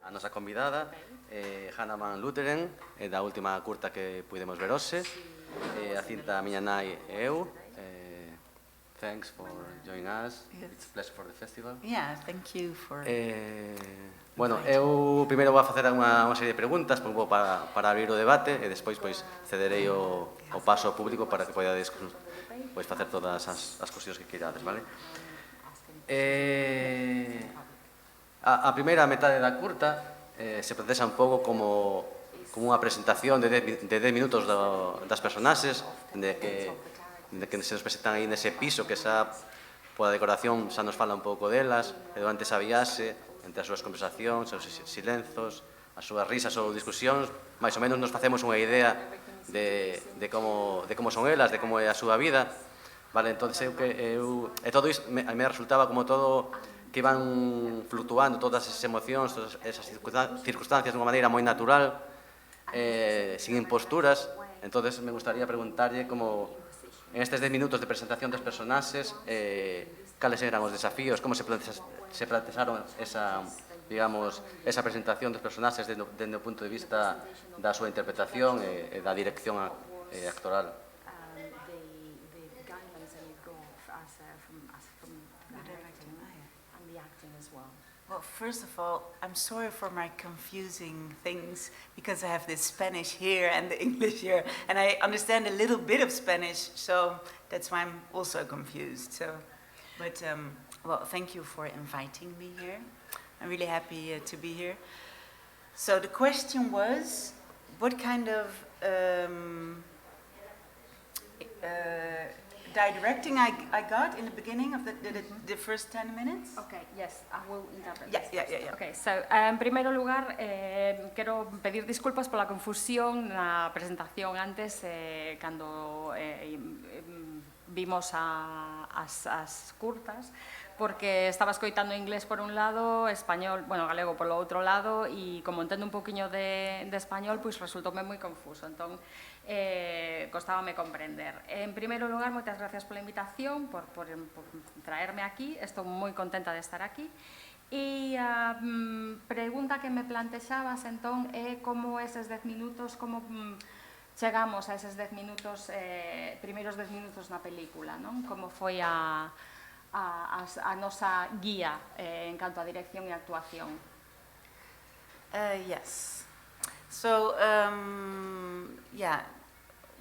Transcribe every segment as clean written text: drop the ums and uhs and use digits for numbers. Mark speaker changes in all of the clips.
Speaker 1: A nosa convidada, Hannah Van Lunteren, da última curta que pudemos ver hoxe, a cinta A miña nai e eu. Thanks for joining us. It's a pleasure for the festival.
Speaker 2: Yeah, thank you for...
Speaker 1: Bueno, eu primeiro vou facer unha serie de preguntas para abrir o debate e despois cederei o paso ao público para que podades facer todas as cuestións que queirades, vale? A primeira metade da curta se procesa un pouco como unha presentación de 10 minutos das personaxes, de que se nos presentan aí nese piso que xa pola decoración xa nos fala un pouco delas, e durante esa viaxe, entre as súas conversacións, os silenzos, as súas risas ou discusións, máis ou menos nos facemos unha idea de como son elas, de como é a súa vida, vale? Entón, e todo isto me resultaba como todo que iban fluctuando todas esas emocións, todas esas circunstancias dunha maneira moi natural, sin imposturas. Entón, me gustaría preguntarlle como en estes 10 minutos de presentación dos personaxes, cales eran os desafíos, como se plantearon esa presentación dos personaxes dende o punto de vista da súa interpretación e da dirección actoral.
Speaker 2: Well, first of all, I'm sorry for my confusing things because I have the Spanish here and the English here, and I understand a little bit of Spanish, so that's why I'm also confused. But thank you for inviting me here. I'm really happy to be here. So the question was, what kind of directing I got in the beginning of the first 10 minutes?
Speaker 3: Okay, yes, I will interpret.
Speaker 2: Yeah.
Speaker 3: Okay, so, en primeiro lugar, quero pedir disculpas pola confusión na presentación antes, cando vimos as curtas, porque estaba escoitando inglés por un lado, español, galego polo outro lado, e como entendo un poquinho de español, pois resultoume moi confuso, entón costábame comprender. En primeiro lugar, moitas gracias pola invitación, por traerme aquí, estou moi contenta de estar aquí, e a pregunta que me plantexabas entón é como eses 10 minutos, como chegamos a eses 10 minutos, primeiros 10 minutos na película, non? Como foi a nosa guía en canto a dirección e actuación.
Speaker 2: Yes. So,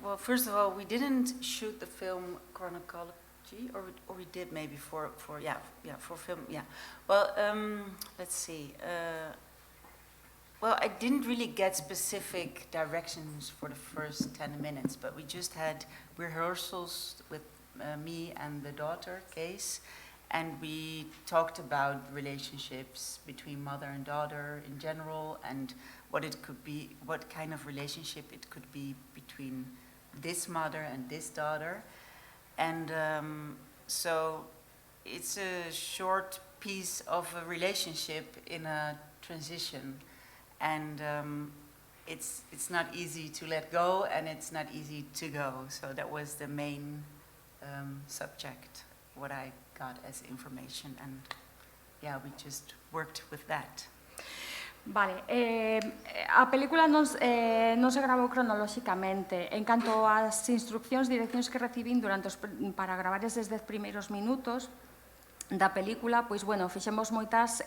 Speaker 2: well, first of all, we didn't shoot the film chronology, or we did maybe for film, yeah. Well, let's see. Well, I didn't really get specific directions for the first 10 minutes, but we just had rehearsals with me and the daughter, Case, and we talked about relationships between mother and daughter in general, and what it could be, what kind of relationship it could be between this mother and this daughter. And so it's a short piece of a relationship in a transition, and it's not easy to let go, and it's not easy to go. So that was the main subject, what I got as information, and yeah, we just worked with that.
Speaker 3: Vale, a película non se gravou cronolóxicamente. En canto ás instruccións, direccións que recibín para gravar eses 10 primeiros minutos da película, pois, fixemos moitas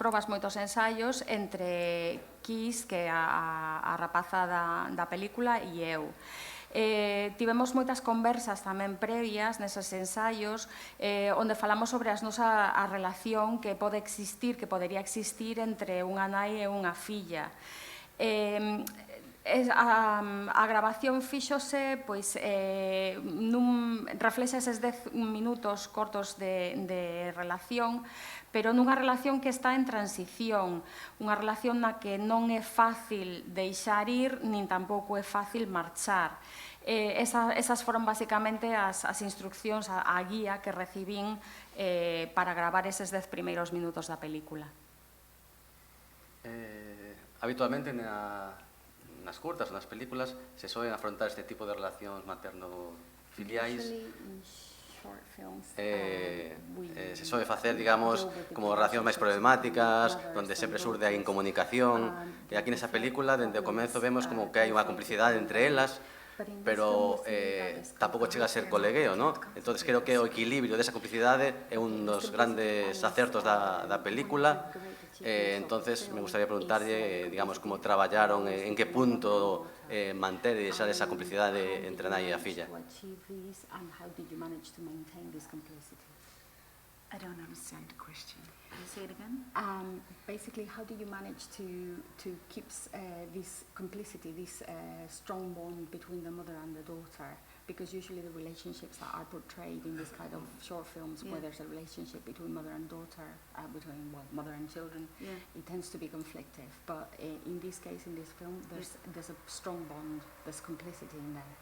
Speaker 3: probas, moitos ensaios entre Kiss, que é a rapaza da película, e eu. Tivemos moitas conversas tamén previas neses ensaios onde falamos sobre a relación que pode existir, que podería existir entre unha nai e unha filla. A grabación fíxose, pois, reflexa eses 10 minutos cortos de relación, pero nunha relación que está en transición, unha relación na que non é fácil deixar ir, nin tampouco é fácil marchar. Esas foron basicamente as instruccións, a guía que recibín para gravar eses 10 primeiros minutos da película.
Speaker 1: Habitualmente nas curtas, nas películas, se soen afrontar este tipo de relacións materno-filiais. se soe facer, digamos, como relacións máis problemáticas, onde sempre surde a incomunicación, e aquí nesa película, dende o comezo, vemos como que hai unha complicidade entre elas, pero tampouco chega a ser colegueo, ¿no? Entón, creo que o equilibrio desa complicidade é un dos grandes acertos da película. Entonces, me gustaría preguntarlle, digamos, como traballaron, en que punto manter e deixar esa complicidade entre a nai e a filla.
Speaker 2: I don't understand the question. Can you say it again?
Speaker 4: Basically, how do you manage to keep this complicity, this strong bond between the mother and the daughter? Because usually the relationships that are portrayed in this kind of short films, where there's a relationship between mother and daughter, between mother and children, it tends to be conflictive. But in this case, in this film, there's a strong bond, there's complicity in there.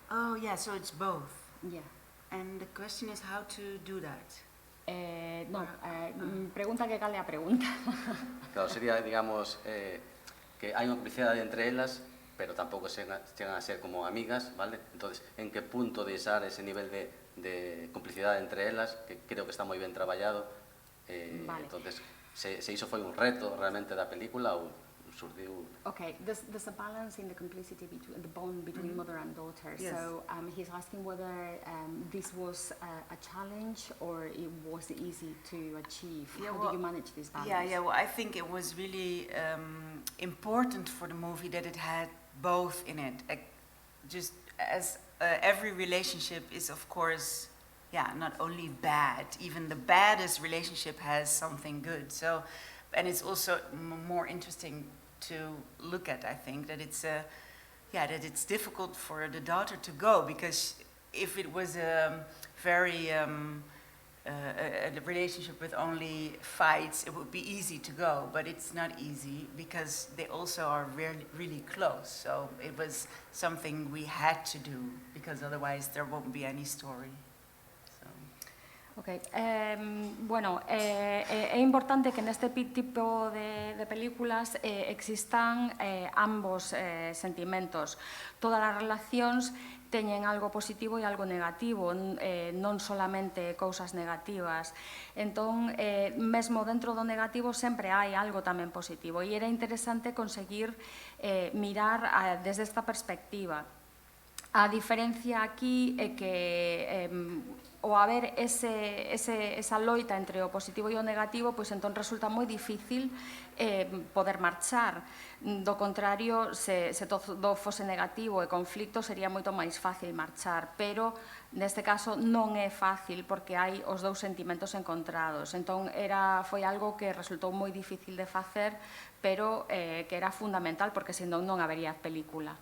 Speaker 2: Oh, yeah, so it's both.
Speaker 4: Yeah.
Speaker 2: And the question is how to do that.
Speaker 4: Pregunta que cale a pregunta.
Speaker 1: Claro, sería, digamos, que hai unha complicidade entre elas, pero tampouco chegan a ser como amigas, vale? Entonces, en que punto deixar ese nivel de complicidade entre elas, que creo que está moi ben traballado.
Speaker 4: Vale.
Speaker 1: Entonces, se iso foi un reto realmente da película ou surdiu...
Speaker 4: Okay, there's a balance in the complicity, between the bond between mother and daughter.
Speaker 2: Yes.
Speaker 4: So he's asking whether this was a challenge or it was easy to achieve.
Speaker 2: Yeah,
Speaker 4: How do you manage this balance?
Speaker 2: Yeah, well, I think it was really important for the movie that it had both in it. Just as every relationship is, of course, not only bad, even the baddest relationship has something good. So, and it's also more interesting to look at, I think, that it's that it's difficult for the daughter to go, because if it was a very a relationship with only fights, it would be easy to go, but it's not easy because they also are really, really close. So it was something we had to do, because otherwise there won't be any story.
Speaker 3: Okay. Bueno, é importante que neste tipo de películas existan ambos sentimentos. Todas as relacións teñen algo positivo e algo negativo, non solamente cousas negativas. Entón, mesmo dentro do negativo sempre hai algo tamén positivo, e era interesante conseguir mirar desde esta perspectiva. A diferencia aquí é que o haber esa loita entre o positivo e o negativo, pois entón resulta moi difícil poder marchar. Do contrario, se todo fose negativo e conflicto, sería moito máis fácil marchar, pero neste caso non é fácil porque hai os dous sentimentos encontrados. Entón foi algo que resultou moi difícil de facer, pero que era fundamental, porque senón non habería película.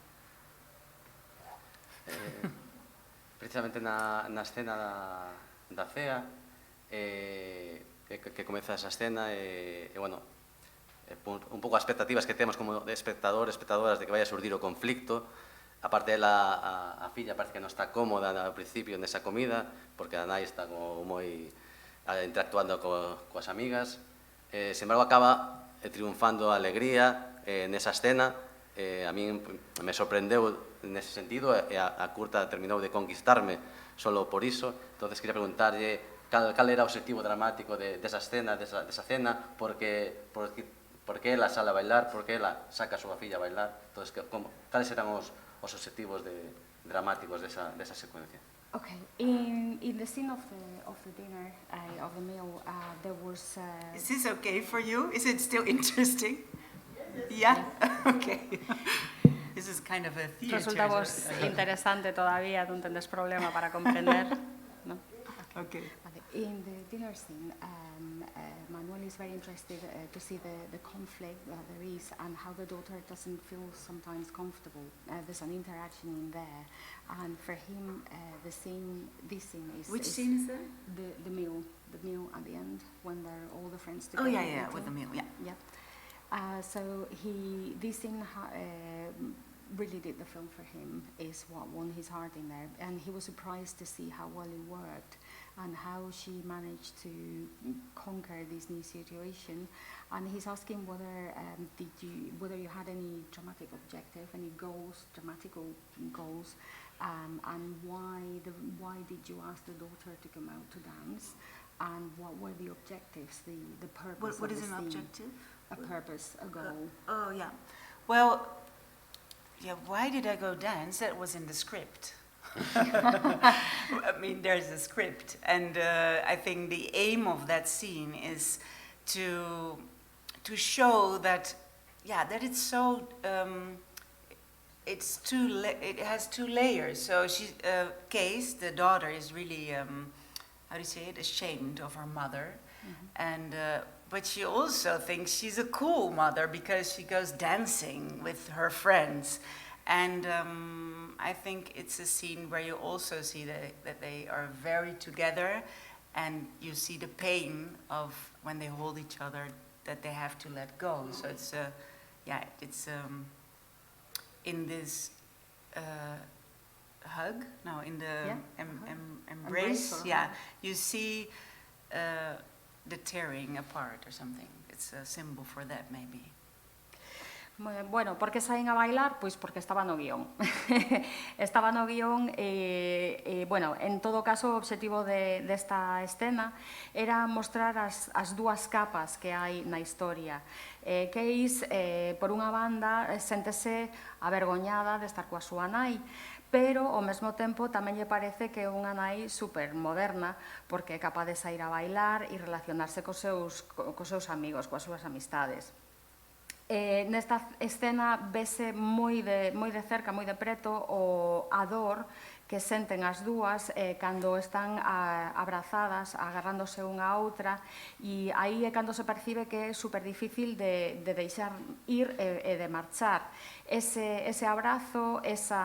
Speaker 1: Precisamente na escena da cea, que comeza esa escena, bueno, un pouco as expectativas que temos como de espectadoras de que vai a surdir o conflicto. Aparte dela, a filla parece que non está cómoda ao principio nesa comida, porque a nai está como moi interactuando coas amigas. Sen embargo, acaba triunfando a alegría nesa escena. A mí me sorprendeu nese sentido, e a curta terminou de conquistarme solo por iso. Entonces, quería preguntarlle cal era o objetivo dramático desa cena, por que ela sale a bailar, por que ela saca a súa filla a bailar. Entonces, cales eran os objetivos dramáticos desa secuencia?
Speaker 4: Okay, in the scene of the dinner, of the meal, there was...
Speaker 2: Is this okay for you? Is it still interesting? Yeah? Okay. This is kind of a theater.
Speaker 3: Resulta vos interesante todavía, non tendes problema para comprender, ¿no?
Speaker 2: Okay.
Speaker 4: In the dinner scene, Manuel is very interested to see the conflict that there is and how the daughter doesn't feel sometimes comfortable. There's an interaction in there, and for him, this scene is...
Speaker 2: Which scene is that?
Speaker 4: The meal at the end, when they're all the friends together.
Speaker 2: Oh yeah, with the meal, yeah.
Speaker 4: Yeah. So this scene really did the film for him, is what won his heart in there, and he was surprised to see how well it worked. and how she managed to conquer this new situation. And he's asking whether whether you had any dramatic objective, any goals, dramatical goals, and why did you ask the daughter to come out to dance, and what were the objectives, the purpose?
Speaker 2: What
Speaker 4: of
Speaker 2: is
Speaker 4: the
Speaker 2: an
Speaker 4: scene?
Speaker 2: objective?
Speaker 4: A purpose, a goal.
Speaker 2: Oh, yeah. Well, yeah, why did I go dance? That was in the script. I mean, there's a script, and I think the aim of that scene is to show that, yeah, that it's so it has two layers. So Case, the daughter, is really how do you say it, ashamed of her mother, and but she also thinks she's a cool mother because she goes dancing with her friends. And I think it's a scene where you also see that they are very together, and you see the pain of when they hold each other, that they have to let go. So it's in this hug, no, in the embrace, yeah, you see the tearing apart or something. It's a symbol for that, maybe.
Speaker 3: Bueno, por que saín a bailar? Pois porque estaba no guión. Estaba no guión e, bueno, en todo caso, o obxectivo desta escena era mostrar as dúas capas que hai na historia. Case, por unha banda, séntese avergoñada de estar coa súa nai, pero ao mesmo tempo tamén lle parece que é unha nai super moderna porque é capaz de sair a bailar e relacionarse cos seus amigos, coas súas amistades. Nesta escena vese moi de cerca, moi de preto, a dor que senten as dúas cando están abrazadas, agarrándose unha a outra, e aí é cando se percibe que é super difícil de deixar ir e de marchar. Ese abrazo, ese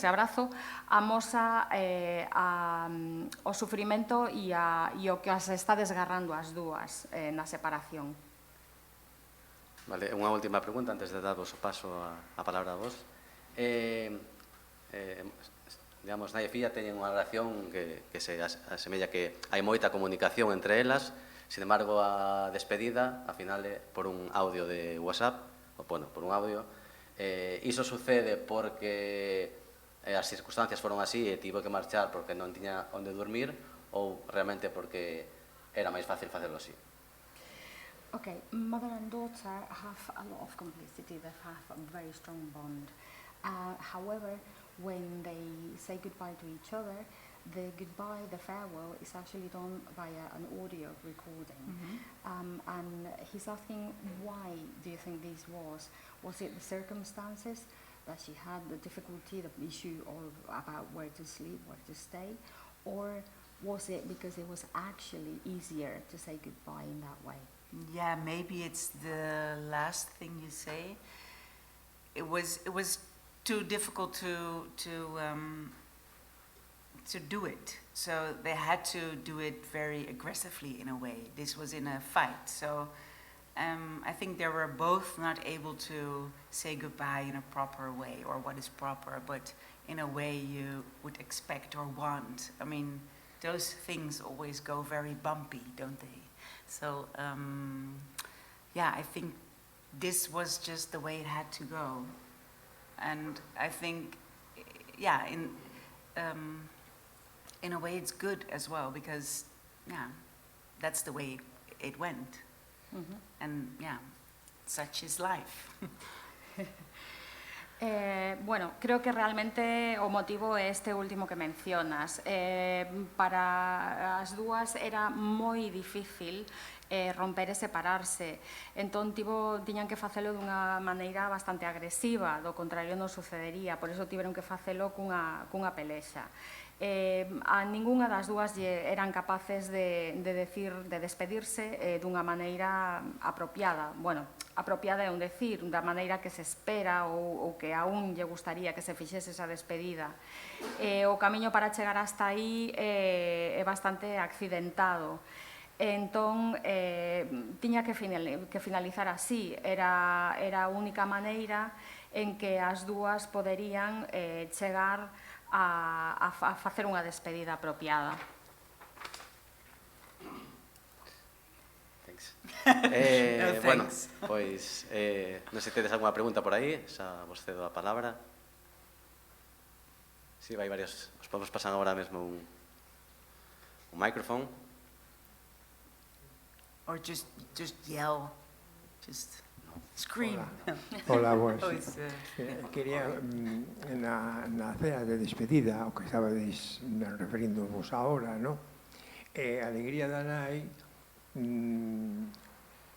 Speaker 3: abrazo amosa o sufrimento e o que as está desgarrando as dúas na separación.
Speaker 1: Vale, unha última pregunta antes de daros o paso a palabra a vos. Digamos, nai e filla teñen unha relación que se asemella que hai moita comunicación entre elas, sin embargo, a despedida, a final, por un audio de WhatsApp, por un audio, iso sucede porque as circunstancias foron así e tivo que marchar porque non tiña onde dormir, ou realmente porque era máis fácil facelo así?
Speaker 4: Okay, mother and daughter have a lot of complicity, they have a very strong bond. However, when they say goodbye to each other, the goodbye, the farewell, is actually done via an audio recording. And he's asking, why do you think this was? Was it the circumstances that she had, the difficulty, the issue about where to sleep, where to stay? Or was it because it was actually easier to say goodbye in that way?
Speaker 2: Yeah, maybe it's the last thing you say. It was too difficult to do it, so they had to do it very aggressively in a way. This was in a fight, so I think they were both not able to say goodbye in a proper way, or what is proper, but in a way you would expect or want. I mean, those things always go very bumpy, don't they? So, yeah, I think this was just the way it had to go. And I think, yeah, in a way it's good as well, because, yeah, that's the way it went. And, yeah, such is life.
Speaker 3: Bueno, creo que realmente o motivo é este último que mencionas. Para as dúas era moi difícil romper e separarse, entón tiñan que facelo dunha maneira bastante agresiva, do contrario non sucedería, por iso tiveron que facelo cunha pelexa. A ningunha das dúas eran capaces de despedirse dunha maneira apropiada. Bueno, apropiada é un decir, da maneira que se espera ou que aún lle gustaría que se fixese esa despedida. O camiño para chegar hasta aí é bastante accidentado. Entón, tiña que finalizar así. Era a única maneira en que as dúas poderían chegar a facer unha despedida apropiada.
Speaker 1: Thanks.
Speaker 2: No,
Speaker 1: Bueno,
Speaker 2: thanks.
Speaker 1: pois, non sei se tedes algunha pregunta por aí, xa vos cedo a palabra. Si, vai varios, os podemos pasar agora mesmo un microphone.
Speaker 2: Or just yell, just scream.
Speaker 5: Hola, buenas.
Speaker 2: Oh, it's,
Speaker 5: Quería, na cea de despedida, ao que estabades referindo-vos ahora, ¿no? A alegría da nai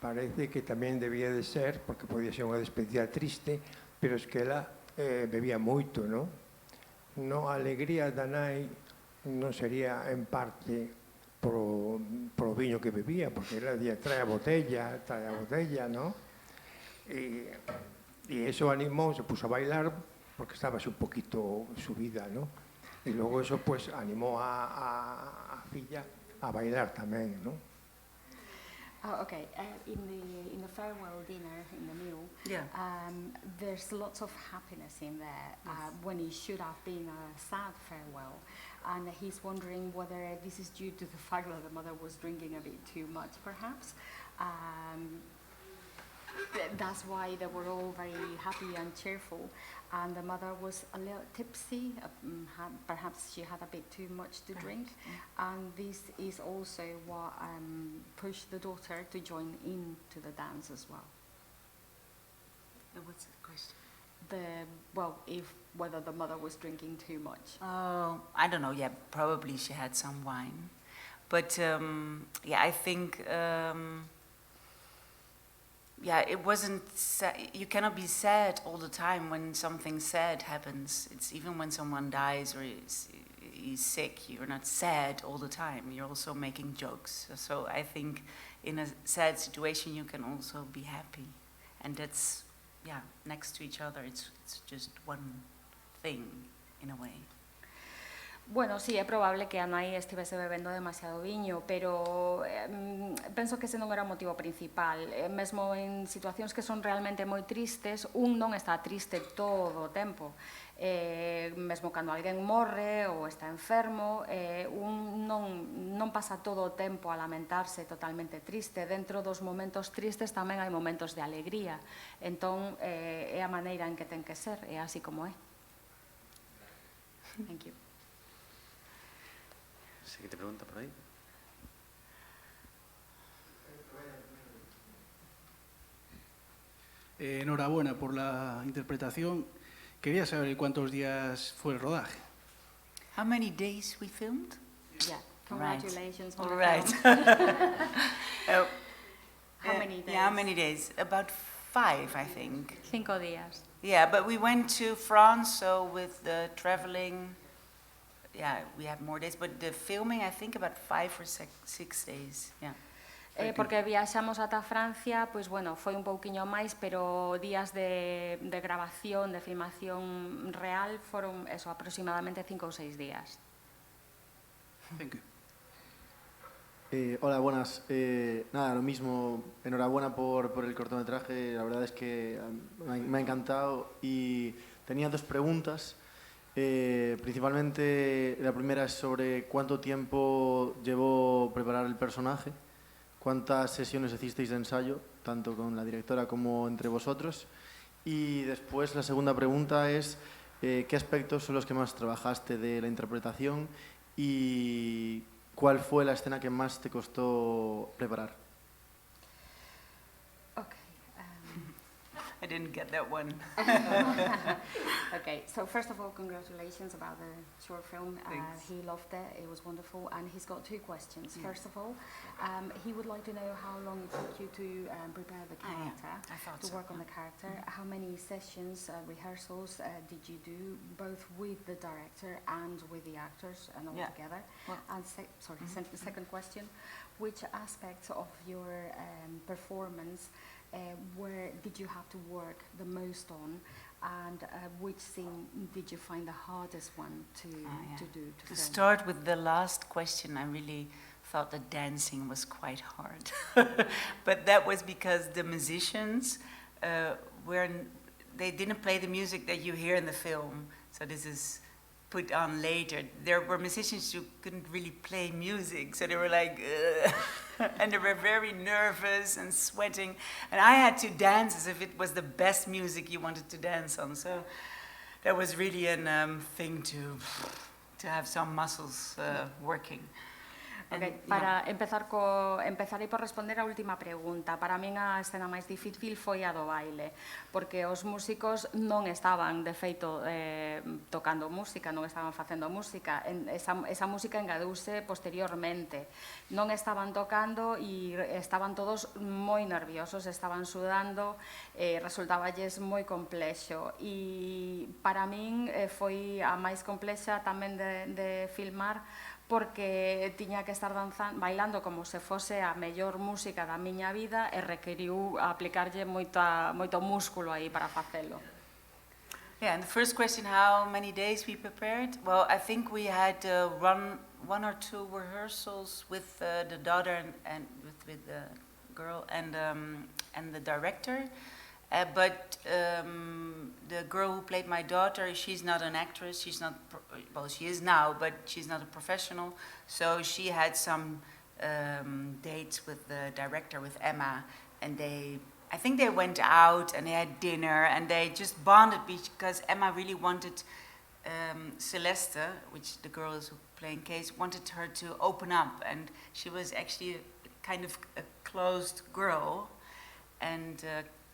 Speaker 5: parece que tamén debía de ser, porque podía ser unha despedida triste, pero es que ela bebía moito, ¿no? No, a alegría da nai non sería en parte pro viño que bebía, porque ela día trae a botella, ¿no? Y eso animó, se puso a bailar porque estaba así un poquito subida, ¿no? Y luego eso pues animó a filla a bailar tamén, ¿no?
Speaker 4: Okay. In the farewell dinner, in the meal,
Speaker 2: Yeah.
Speaker 4: there's lots of happiness in there when it should have been a sad farewell, and he's wondering whether this is due to the fact that the mother was drinking a bit too much, perhaps. That's why they were all very happy and cheerful, and the mother was a little tipsy, perhaps she had a bit too much to drink, and this is also what pushed the daughter to join in to the dance as well.
Speaker 2: What's the question?
Speaker 4: Whether the mother was drinking too much.
Speaker 2: Oh, I don't know. Yeah, probably she had some wine, but I think. It wasn't. You cannot be sad all the time when something sad happens. It's even when someone dies or he's sick. You're not sad all the time. You're also making jokes. So I think in a sad situation you can also be happy, and that's next to each other. It's just one thing in a way.
Speaker 3: Bueno, sí, é probable que a nai estivese bebendo demasiado viño, pero penso que ese non era o motivo principal. Mesmo en situacións que son realmente moi tristes, un non está triste todo o tempo. Mesmo cando alguén morre ou está enfermo, un non pasa todo o tempo a lamentarse totalmente triste. Dentro dos momentos tristes tamén hai momentos de alegría. Entón, é a maneira en que ten que ser, é así como é. Thank you.
Speaker 1: Siguiente pregunta por ahí.
Speaker 6: Enhorabuena por la interpretación. Quería saber cuántos días fue el rodaje.
Speaker 2: How many days we filmed?
Speaker 4: Yeah, congratulations on
Speaker 2: All
Speaker 4: the
Speaker 2: right.
Speaker 4: film. How many days?
Speaker 2: Yeah, how many days? About 5, I think.
Speaker 3: 5 días.
Speaker 2: Yeah, but we went to France, so with the traveling, we have more days. But the filming, I think about 5 or 6 days. Yeah.
Speaker 3: Porque viaxamos ata Francia, pois bueno, foi un pouquiño máis, pero días de grabación, de filmación real, foron eso, aproximadamente 5 ou 6 días.
Speaker 6: Thank you.
Speaker 7: Hola, buenas. Nada, lo mismo, enhorabuena por el cortometraje, la verdad es que me ha encantado y tenía 2 preguntas. Principalmente, la primera es sobre cuánto tiempo llevó preparar el personaje, cuántas sesiones hicisteis de ensayo, tanto con la directora como entre vosotros. Y después, la segunda pregunta es qué aspectos son los que más trabajaste de la interpretación y ¿cuál fue la escena que más te costó preparar?
Speaker 4: Okay.
Speaker 2: I didn't get that one.
Speaker 4: Okay, so first of all, congratulations about the short film.
Speaker 2: Thanks.
Speaker 4: He loved it, it was wonderful, and he's got 2 questions. First of all, he would like to know how long it took you to prepare the character,
Speaker 2: I thought
Speaker 4: to
Speaker 2: so,
Speaker 4: work on the character. How many sessions, rehearsals did you do, both with the director and with the actors and all together?
Speaker 2: Well,
Speaker 4: And the second question, which aspects of your performance where did you have to work the most on, and which scene did you find the hardest one to do?
Speaker 2: To start with the last question, I really thought the dancing was quite hard. But that was because the musicians they didn't play the music that you hear in the film. So this is put on later. There were musicians who couldn't really play music, so they were like, and they were very nervous and sweating. And I had to dance as if it was the best music you wanted to dance on. So that was really a thing to have some muscles working.
Speaker 3: Okay, para empezar e por responder a última pregunta, para min a escena máis difícil foi a do baile, porque os músicos non estaban, de feito, tocando música, non estaban facendo música, esa música engadeuse posteriormente, non estaban tocando e estaban todos moi nerviosos, estaban sudando, resultaballes moi complexo, e para min foi a máis complexa tamén de filmar, porque tiña que estar bailando como se fose a mellor música da miña vida e requeriu aplicarlle moito músculo aí para facelo.
Speaker 2: Yeah, and the first question, how many days we prepared? Well, I think we had one or two rehearsals with the daughter and with the girl and the director. But the girl who played my daughter, she's not an actress. She's not, well, she is now, but she's not a professional. So she had some dates with the director, with Emma, and I think they went out and they had dinner and they just bonded because Emma really wanted Celeste, which the girl is playing Case, wanted her to open up, and she was actually kind of a closed girl, and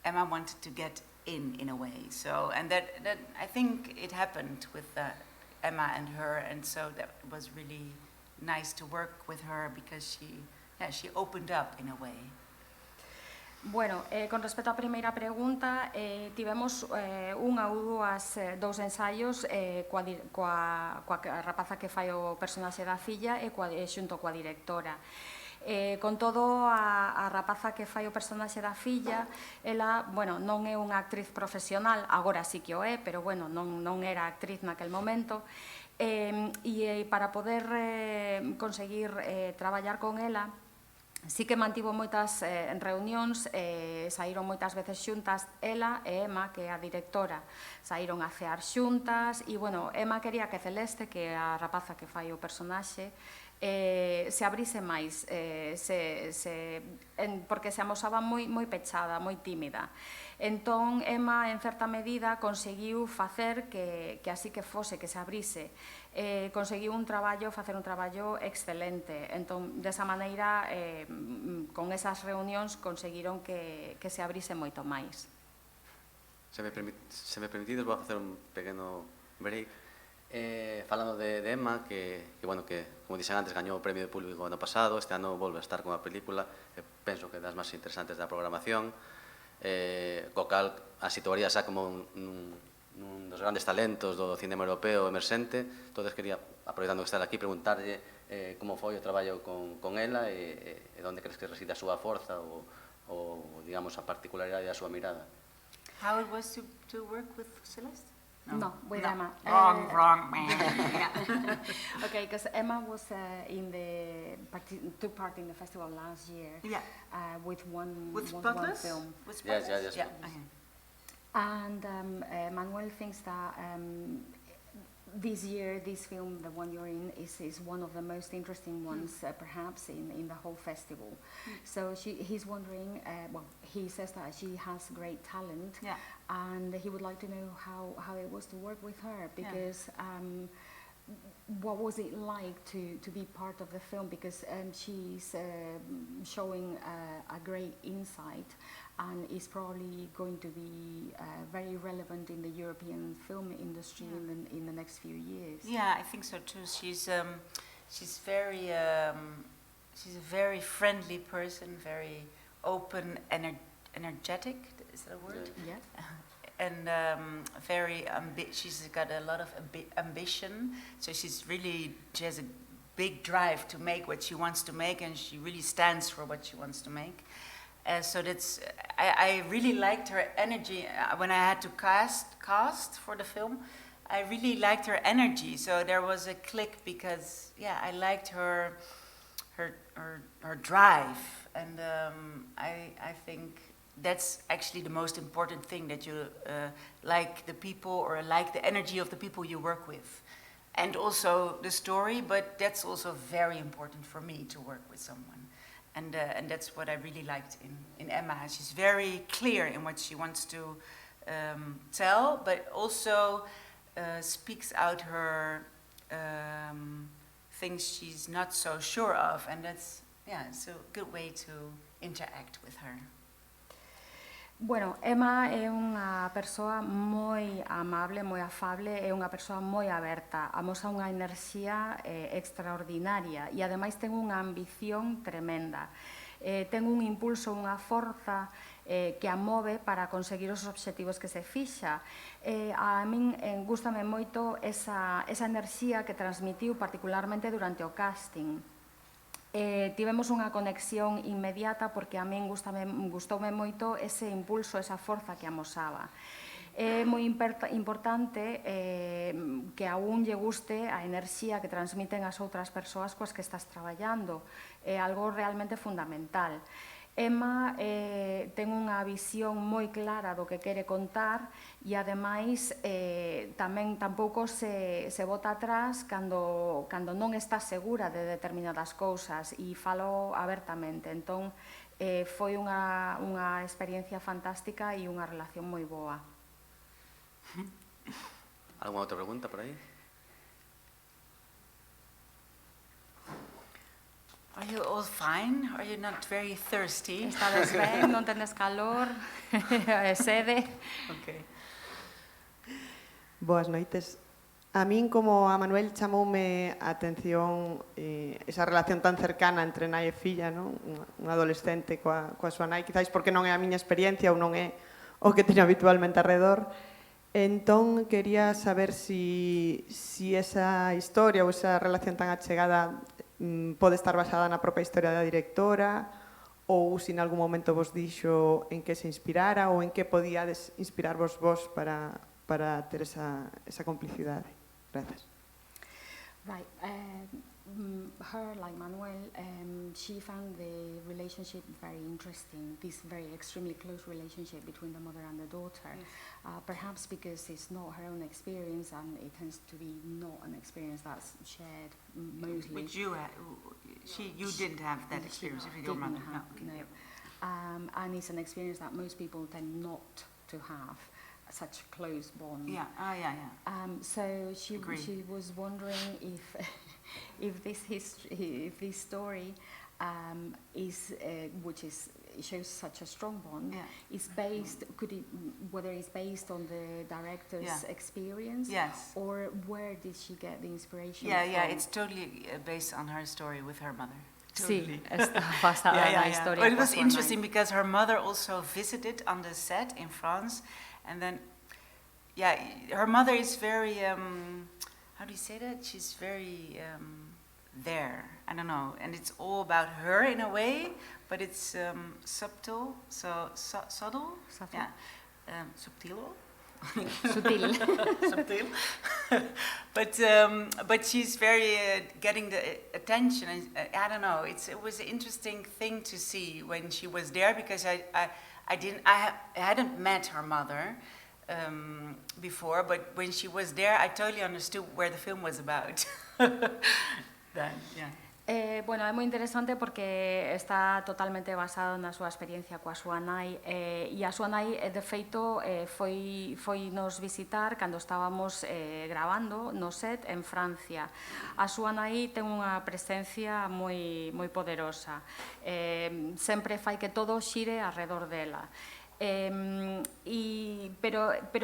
Speaker 2: Emma wanted to get in a way. So, and that I think it happened with Emma and her, and so that was really nice to work with her because she opened up in a way.
Speaker 3: Bueno, con respecto á primeira pregunta, tivemos unha ou dous ensaios coa rapaza que fai o personaxe da filla e xunto coa directora. Con todo, a rapaza que fai o personaxe da filla, ela, bueno, non é unha actriz profesional, agora sí que o é, pero bueno, non era actriz naquel momento, e para poder conseguir traballar con ela, sí que mantivo moitas reunións, saíron moitas veces xuntas ela e Emma, que é a directora, saíron a cear xuntas, e, bueno, Emma quería que Celeste, que é a rapaza que fai o personaxe, se abrise máis, porque se amosaba moi pechada, moi tímida. Entón, Emma, en certa medida, conseguiu facer que así que fose, que se abrise. Conseguiu facer un traballo excelente. Entón, desa maneira, con esas reunións, conseguiron que se abrise moito máis.
Speaker 1: Se me permitides, vou facer un pequeno break. Falando de Emma, que como dixen antes, gañou o premio de público ano pasado, este ano volve a estar con a película, penso que das máis interesantes da programación, co cal a situaría xa como un dos grandes talentos do cinema europeo emerxente. Entonces quería, aproveitando que estar aquí, preguntarlle como foi o traballo con ela e onde crees que reside a súa forza ou digamos, a particularidade da súa mirada.
Speaker 2: How it was to work with Celeste?
Speaker 3: No, with Emma.
Speaker 2: Wrong, man.
Speaker 3: Okay, because Emma was took part in the festival last year.
Speaker 2: Yeah.
Speaker 3: With one film.
Speaker 2: With
Speaker 1: Yes.
Speaker 2: Yeah.
Speaker 3: And Manuel thinks that this year, this film, the one you're in, is one of the most interesting ones, perhaps, in the whole festival. So he's wondering, he says that she has great talent, and he would like to know how it was to work with her, because what was it like to be part of the film, because she's showing a great insight and is probably going to be very relevant in the European film industry in the next few years.
Speaker 2: Yeah, I think so too. She's very she's a very friendly person, very open, energetic. Is that a word?
Speaker 3: Yeah.
Speaker 2: And she's got a lot of ambition. So she has a big drive to make what she wants to make, and she really stands for what she wants to make. So I really liked her energy when I had to cast for the film. I really liked her energy. So there was a click because I liked her drive, and I think that's actually the most important thing, that you like the people or like the energy of the people you work with. and also the story, but that's also very important for me to work with someone. And that's what I really liked in Emma. She's very clear in what she wants to tell, but also speaks out her things she's not so sure of, and that's, yeah, it's a good way to interact with her.
Speaker 3: Bueno, Emma é unha persoa moi amable, moi afable, é unha persoa moi aberta, amosa unha enerxía extraordinaria e ademais ten unha ambición tremenda. Ten un impulso, unha forza que a move para conseguir os obxectivos que se fixa. A min gústame moito esa enerxía que transmitiu particularmente durante o casting. Tivemos unha conexión inmediata porque a min gustoume moito ese impulso, esa forza que amosaba. É moi importante que a un lle guste a enerxía que transmiten as outras persoas coas que estás traballando. É algo realmente fundamental. Emma ten unha visión moi clara do que quere contar e, ademais, tamén tampouco se bota atrás cando non está segura de determinadas cousas e falo abertamente. Entón, foi unha experiencia fantástica e unha relación moi boa.
Speaker 1: ¿Alguna outra pregunta por aí?
Speaker 2: Are you all fine? Are you not very thirsty?
Speaker 3: Estades ben? Non tendes calor? Sede?
Speaker 2: Okay.
Speaker 8: Boas noites. A min, como a Manuel, chamoume a atención esa relación tan cercana entre nai e filla, non? Un adolescente coa súa nai, quizáis porque non é a miña experiencia ou non é o que teño habitualmente alrededor. Entón, quería saber si esa historia ou esa relación tan achegada pode estar basada na propia historia da directora ou se en algún momento vos dixo en que se inspirara ou en que podíades inspirarvos vos para ter esa complicidade. Gracias.
Speaker 4: Right. Her, like Manuel, she found the relationship very interesting, this very extremely close relationship between the mother and the daughter.
Speaker 2: Yes.
Speaker 4: Perhaps because it's not her own experience and it tends to be not an experience that's shared mostly.
Speaker 2: Which you had, you didn't have that experience with your mother.
Speaker 4: No. And it's an experience that most people tend not to have, such close bond.
Speaker 2: Yeah,
Speaker 4: So she was wondering if this story is shows such a strong bond, is based, whether it's based on the director's experience, or where did she get the inspiration from?
Speaker 2: It's totally based on her story with her mother.
Speaker 3: Sí, está basada en la historia.
Speaker 2: But it was interesting because her mother also visited on the set in France, and then, her mother is very, how do you say that? She's very there, I don't know, and it's all about her in a way, but it's subtle, subtle? Yeah, subtilo?
Speaker 3: Sutil.
Speaker 2: Subtil. But she's very getting the attention, and I don't know, it was an interesting thing to see when she was there, because I hadn't met her mother before, but when she was there, I totally understood where the film was about.
Speaker 3: Bueno, é moi interesante porque está totalmente basado na súa experiencia coa súa nai, e a súa nai, de feito, foi nos visitar cando estábamos gravando no set en Francia. A súa nai ten unha presencia moi poderosa, sempre fai que todo xire arredor dela. Pero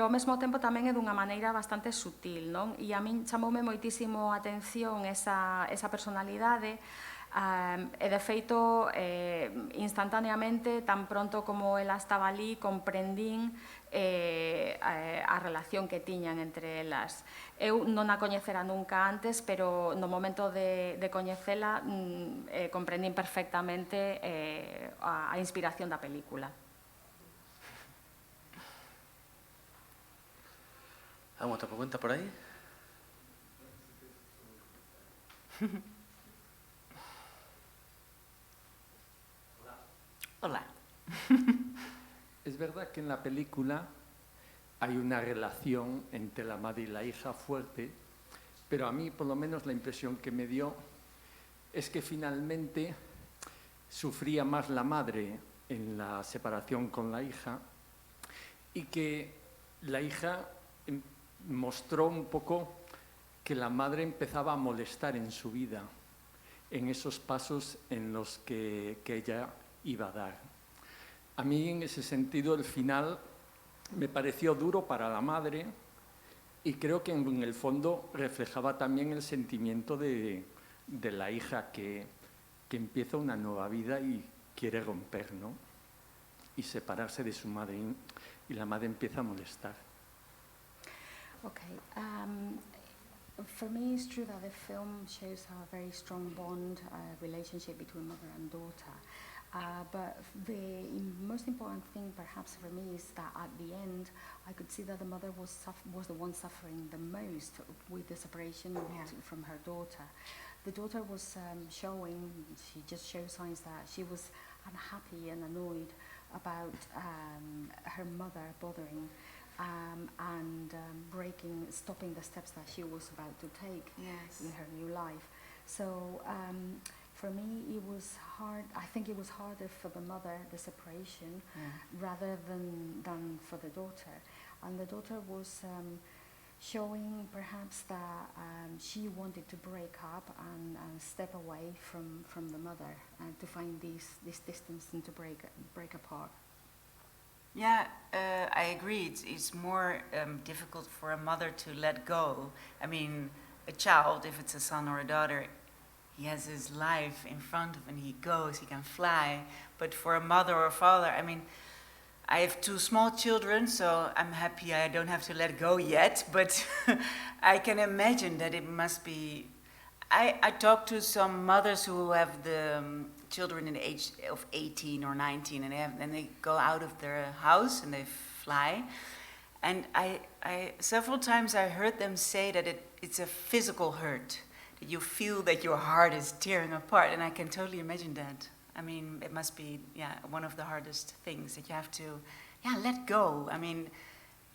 Speaker 3: ao mesmo tempo tamén é dunha maneira bastante sutil, non? E a min chamoume moitísimo a atención esa personalidade, e de feito instantaneamente, tan pronto como ela estaba ali, comprendín a relación que tiñan entre elas. Eu non a coñecera nunca antes, pero no momento de coñecela comprendín perfectamente a inspiración da película.
Speaker 1: ¿Alguna otra pregunta por ahí?
Speaker 2: Hola.
Speaker 9: Es verdad que en la película hay una relación entre la madre y la hija fuerte, pero a mí por lo menos la impresión que me dio es que finalmente sufría más la madre en la separación con la hija y que la hija mostró un poco que la madre empezaba a molestar en su vida, en esos pasos en los que ella iba a dar. A mí, en ese sentido, el final me pareció duro para la madre y creo que en el fondo reflejaba también el sentimiento de la hija que empieza una nueva vida y quiere romper, ¿no? Y separarse de su madre, y la madre empieza a molestar.
Speaker 4: Okay. For me, it's true that the film shows a very strong bond, relationship between mother and daughter. But the most important thing, perhaps for me, is that at the end, I could see that the mother was the one suffering the most with the separation from her daughter. The daughter was she just showed signs that she was unhappy and annoyed about her mother bothering and stopping the steps that she was about to take in her new life. So for me, it was hard. I think it was harder for the mother, the separation, rather than for the daughter. And the daughter was showing perhaps that she wanted to break up and step away from the mother and to find this distance and to break apart.
Speaker 2: Yeah, I agree. It's more difficult for a mother to let go. I mean, a child, if it's a son or a daughter, he has his life in front of him, he goes, he can fly. But for a mother or a father, I mean, I have 2 small children, so I'm happy I don't have to let go yet, but I can imagine that it must be... I talk to some mothers who have the children in the age of 18 or 19, and they go out of their house and they fly. And I several times I heard them say that it's a physical hurt, that you feel that your heart is tearing apart, and I can totally imagine that. I mean, it must be, one of the hardest things that you have to, let go. I mean,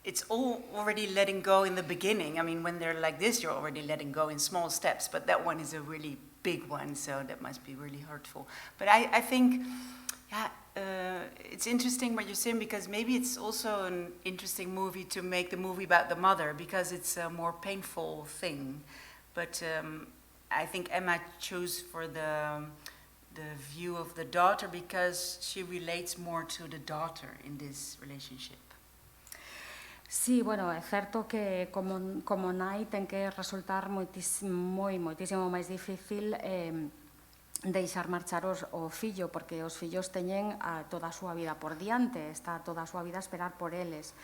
Speaker 2: it's all already letting go in the beginning. I mean, when they're like this, you're already letting go in small steps, but that one is a really big one, so that must be really hurtful. But I think, it's interesting what you're saying, because maybe it's also an interesting movie to make the movie about the mother, because it's a more painful thing. But I think Emma chose for the view of the daughter because she relates more to the daughter in this relationship.
Speaker 3: Sí, bueno, é certo que como nai ten que resultar moitísimo máis difícil deixar marchar o fillo, porque os fillos teñen toda a súa vida por diante, está toda a súa vida a esperar por eles.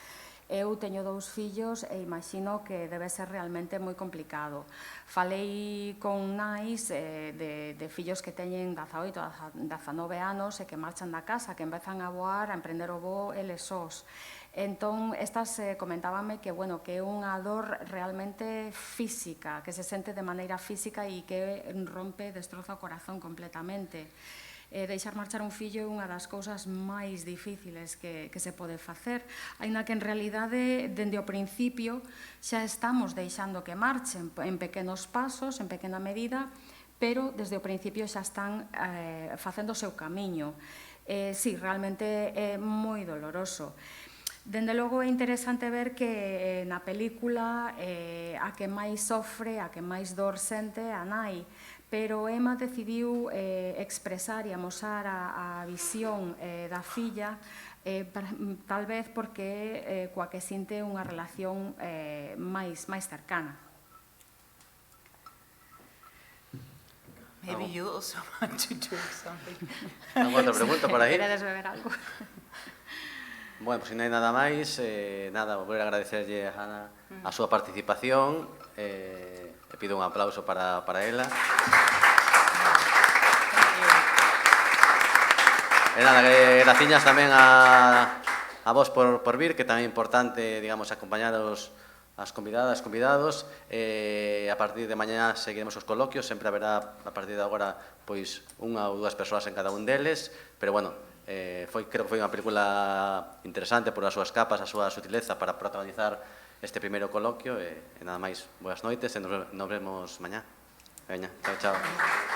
Speaker 3: Eu teño 2 fillos e imagino que debe ser realmente moi complicado. Falei con nais de fillos que teñen 18, 19 anos e que marchan da casa, que empezan a voar, a emprender o voo eles sós. Entón, estas comentábame que, bueno, que é unha dor realmente física, que se sente de maneira física e que rompe, destroza o corazón completamente. Deixar marchar un fillo é unha das cousas máis difíciles que se pode facer, aínda que en realidade, dende o principio, xa estamos deixando que marchen en pequenos pasos, en pequena medida, pero desde o principio xa están facendo o seu camiño. Sí, realmente é moi doloroso. Dende logo é interesante ver que na película a que máis sofre, a que máis dor sente a nai, pero Emma decidiu expresar e amosar a visión da filla, tal vez porque coa que sinte unha relación máis cercana.
Speaker 2: Maybe you also want to do something.
Speaker 1: ¿Alguna otra pregunta por ahí?
Speaker 3: ¿Queredes beber algo?
Speaker 1: Bueno, pues si non hai nada máis, volver a agradecerlle a Hannah a súa participación, e pido un aplauso para ela. E nada, graciñas tamén a vos por vir, que tamén é importante, digamos, acompañar as convidadas, convidados. A partir de mañá seguiremos os coloquios, sempre haberá, a partir de agora, pois, 1 ou 2 persoas en cada un deles, pero bueno, creo que foi unha película interesante por as súas capas, a súa sutileza para protagonizar este primeiro coloquio e nada máis, boas noites e nos vemos mañá. Veña, chao, chao.